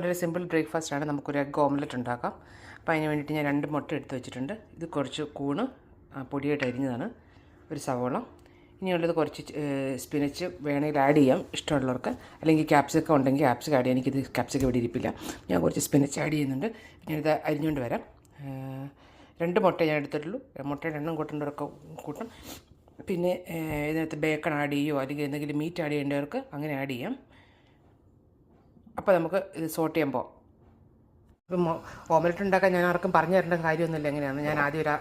വളരെ സിമ്പിൾ ബ്രേക്ക്ഫാസ്റ്റാണ്. നമുക്കൊരു egg omelette ഉണ്ടാക്കാം. അപ്പോൾ അതിന് വേണ്ടിയിട്ട് ഞാൻ 2 മുട്ട എടുത്ത് വെച്ചിട്ടുണ്ട്. ഇത് കുറച്ച് കൂണ് പൊടിയായിട്ട് അരിഞ്ഞതാണ്, ഒരു സവോള. ഇനിയുള്ളത് കുറച്ച് സ്പിനച്ച് വേണമെങ്കിൽ ആഡ് ചെയ്യാം ഇഷ്ടമുള്ളവർക്ക്, അല്ലെങ്കിൽ ക്യാപ്സിക്കം ഉണ്ടെങ്കിൽ ക്യാപ്സിക്കം ആഡ് ചെയ്യാം. എനിക്കിത് ക്യാപ്സിക്കം ഇവിടെ ഇരിപ്പില്ല. ഞാൻ കുറച്ച് സ്പിനച്ച് ആഡ് ചെയ്യുന്നുണ്ട്. ഞാനിത് അരിഞ്ഞുകൊണ്ട് വരാം. 2 മുട്ട ഞാൻ എടുത്തിട്ടുള്ളൂ. മുട്ടയുടെ എണ്ണം കൂട്ടേണ്ടവർക്ക് കൂട്ടും. പിന്നെ ഇതിനകത്ത് ബേക്കൺ ആഡ് ചെയ്യുമോ അല്ലെങ്കിൽ എന്തെങ്കിലും മീറ്റ് ആഡ് ചെയ്യേണ്ടവർക്ക് അങ്ങനെ ആഡ് ചെയ്യാം. അപ്പോൾ നമുക്ക് ഇത് സോട്ട് ചെയ്യാൻ പോകാം. ഇപ്പം ഓംലെറ്റ് ഉണ്ടാക്കാൻ ഞാൻ ആർക്കും പറഞ്ഞു തരേണ്ട കാര്യമൊന്നുമില്ല. എങ്ങനെയാണ്, ഞാൻ ആദ്യം ഒരു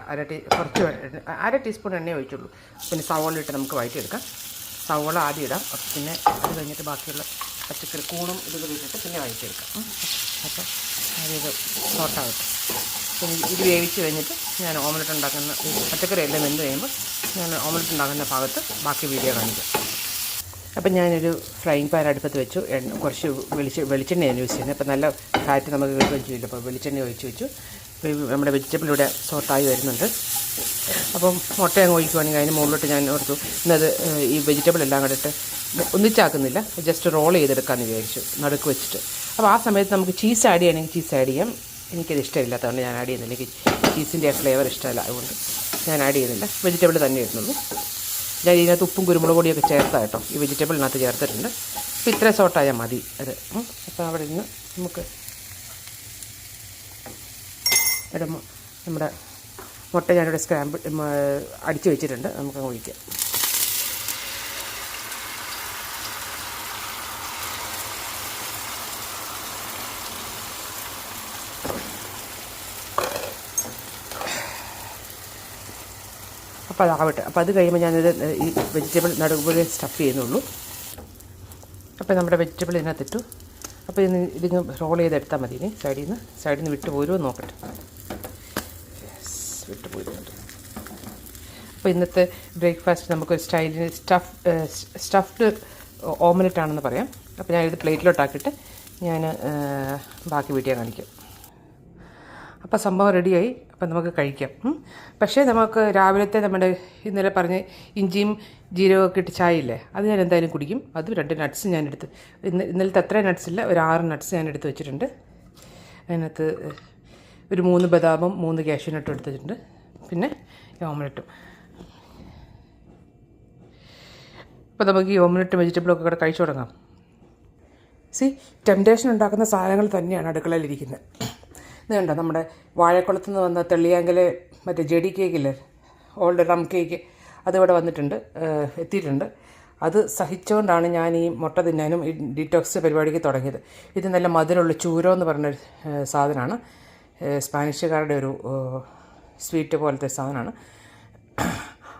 അര ടീസ്പൂൺ എണ്ണ ഒഴിച്ചുള്ളൂ. പിന്നെ സവോള ഇട്ട് നമുക്ക് വഴറ്റിയെടുക്കാം. സവോള ആദ്യം ഇടാം. പിന്നെ അത് കഴിഞ്ഞിട്ട് ബാക്കിയുള്ള പച്ചക്കറി കൂണും ഇതൊക്കെ ഇട്ടിട്ട് പിന്നെ വഴറ്റിയെടുക്കാം. അപ്പോൾ അതായത് സോട്ടാകട്ടെ. പിന്നെ ഇത് വേവിച്ച് കഴിഞ്ഞിട്ട് ഞാൻ ഓംലെറ്റ് ഉണ്ടാക്കുന്ന പച്ചക്കറി എല്ലാം വെന്ത് കഴിയുമ്പോൾ ഞാൻ ഓംലെറ്റ് ഉണ്ടാക്കുന്ന ഭാഗത്ത് ബാക്കി വീഡിയോ കാണിക്കാം. അപ്പം ഞാനൊരു ഫ്രൈങ് പാൻ അടുപ്പത്ത് വെച്ചു. കുറച്ച് വെളിച്ചെണ്ണയാണ് യൂസ് ചെയ്യുന്നത്. അപ്പോൾ നല്ല ഫാറ്റ് നമുക്ക് കിട്ടുകയും ചെയ്യില്ല. അപ്പോൾ വെളിച്ചെണ്ണ ഒഴിച്ച് വെച്ചു. നമ്മുടെ വെജിറ്റബിൾ ഇവിടെ സോട്ടായി വരുന്നുണ്ട്. അപ്പം മുട്ട അങ്ങ് ഒഴിക്കുവാണെങ്കിൽ അതിന് മുകളിലോട്ട് ഞാൻ ഓർത്തു ഇന്നത് ഈ വെജിറ്റബിൾ എല്ലാം കൂടെ ഇട്ട് ഒന്നിച്ചാക്കുന്നില്ല, ജസ്റ്റ് റോൾ ചെയ്തെടുക്കാമെന്ന് വിചാരിച്ചു നടുക്ക് വെച്ചിട്ട്. അപ്പോൾ ആ സമയത്ത് നമുക്ക് ചീസ് ആഡ് ചെയ്യണമെങ്കിൽ ചീസ് ആഡ് ചെയ്യാം. എനിക്കത് ഇഷ്ടമില്ലാത്തതുകൊണ്ട് ഞാൻ ആഡ് ചെയ്യുന്നില്ല. എനിക്ക് ചീസിൻ്റെ ആ ഫ്ലേവർ ഇഷ്ടമല്ല, അതുകൊണ്ട് ഞാൻ ആഡ് ചെയ്യുന്നില്ല. വെജിറ്റബിൾ തന്നെ ഇടുന്നുള്ളൂ. ഞാൻ ഇതിനകത്ത് ഉപ്പും കുരുമുളക് പൊടിയൊക്കെ ചേർത്താൽ കേട്ടോ, ഈ വെജിറ്റബിളിനകത്ത് ചേർത്തിട്ടുണ്ട്. അപ്പോൾ ഇത്ര സോട്ടായാൽ മതി അത്. അപ്പോൾ അവിടെ നിന്ന് നമുക്ക് നമ്മുടെ മുട്ട ഞാനിവിടെ സ്ക്രാമ്പിൾ അടിച്ച് വെച്ചിട്ടുണ്ട്, നമുക്ക് ഒഴിക്കാം. അപ്പോൾ അതാവട്ടെ. അപ്പോൾ അത് കഴിയുമ്പോൾ ഞാനിത് ഈ വെജിറ്റബിൾ നടുപോലെ സ്റ്റഫ് ചെയ്യുന്നുള്ളൂ. അപ്പോൾ നമ്മുടെ വെജിറ്റബിൾ ഇതിനകത്തിട്ടു. അപ്പോൾ ഇതിന് റോൾ ചെയ്തെടുത്താൽ മതി. ഇനി സൈഡിൽ നിന്ന് വിട്ട് പോരുമോ നോക്കട്ടെ. വിട്ട് പോരുന്നുണ്ട്. അപ്പോൾ ഇന്നത്തെ ബ്രേക്ക്ഫാസ്റ്റ് നമുക്കൊരു സ്റ്റൈലിന് സ്റ്റഫ്ഡ് ഓംലെറ്റ് ആണെന്ന് പറയാം. അപ്പോൾ ഞാനിത് പ്ലേറ്റിലോട്ടാക്കിയിട്ട് ഞാൻ ബാക്കി വീഡിയോ കാണിക്കാം. അപ്പോൾ സംഭവം റെഡിയായി. അപ്പം നമുക്ക് കഴിക്കാം. പക്ഷേ നമുക്ക് രാവിലത്തെ നമ്മുടെ ഇന്നലെ പറഞ്ഞ് ഇഞ്ചിയും ജീരകമൊക്കെ ഇട്ട് ചായ ഇല്ലേ, അത് ഞാൻ എന്തായാലും കുടിക്കും. അത് 2 നട്ട്സ് ഞാനെടുത്ത് ഇന്നലത്തെ അത്ര നട്ട്സില്ല, ഒരു 6 നട്ട്സ് ഞാൻ എടുത്ത് വെച്ചിട്ടുണ്ട്. അതിനകത്ത് ഒരു 3 ബദാമും 3 കാഷ്യൂനട്ടും എടുത്ത് വെച്ചിട്ടുണ്ട്. പിന്നെ ഓംലെറ്റും. അപ്പോൾ നമുക്ക് ഈ ഓംലെറ്റും വെജിറ്റബിളൊക്കെ കൂടെ കഴിച്ചു തുടങ്ങാം. ടെംപ്റ്റേഷൻ ഉണ്ടാക്കുന്ന സാധനങ്ങൾ തന്നെയാണ് അടുക്കളയിലിരിക്കുന്നത്. ഇത് കണ്ടോ, നമ്മുടെ വാഴക്കുളത്ത് നിന്ന് വന്ന തെള്ളിയാങ്കലെ മറ്റേ ജെഡി കേക്കില്ലേ, ഓൾഡ് റം കേക്ക്, അതിവിടെ വന്നിട്ടുണ്ട്, എത്തിയിട്ടുണ്ട്. അത് സഹിച്ചുകൊണ്ടാണ് ഞാൻ ഈ മുട്ട തിന്നാനും ഈ ഡീറ്റോക്സ് പരിപാടിക്ക് തുടങ്ങിയത്. ഇത് നല്ല മധുരമുള്ള ചൂരോ എന്ന് പറഞ്ഞൊരു സാധനമാണ്. സ്പാനിഷുകാരുടെ ഒരു സ്വീറ്റ് പോലത്തെ സാധനമാണ്.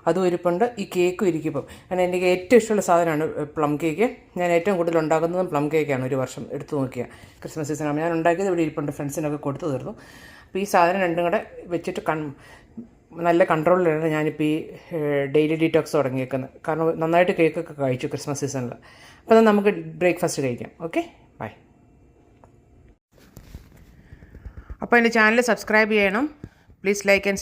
അതും ഇരിപ്പുണ്ട്. ഈ കേക്കും ഇരിക്കും. കാരണം എനിക്ക് ഏറ്റവും ഇഷ്ടമുള്ള സാധനമാണ് പ്ലം കേക്ക്. ഞാൻ ഏറ്റവും കൂടുതൽ ഉണ്ടാക്കുന്നതും പ്ലം കേക്കാണ്. ഒരു വർഷം എടുത്തു നോക്കിയാൽ ക്രിസ്മസ് സീസണാണ് ഞാൻ ഉണ്ടാക്കിയത്. ഇവിടെ ഇരിപ്പുണ്ട്, ഫ്രണ്ട്സിനൊക്കെ കൊടുത്തു തീർന്നു. അപ്പോൾ ഈ സാധനം രണ്ടും കൂടെ വെച്ചിട്ട് നല്ല കൺട്രോളിലാണ് ഞാനിപ്പോൾ ഈ ഡെയിലി ഡീറ്റോക്സ് തുടങ്ങിയേക്കുന്നത്. കാരണം നന്നായിട്ട് കേക്കൊക്കെ കഴിച്ചു ക്രിസ്മസ് സീസണിൽ. അപ്പോൾ നമുക്ക് ബ്രേക്ക്ഫാസ്റ്റ് കഴിക്കാം. Okay, bye. അപ്പോൾ എൻ്റെ ചാനൽ സബ്സ്ക്രൈബ് ചെയ്യണം. Please like and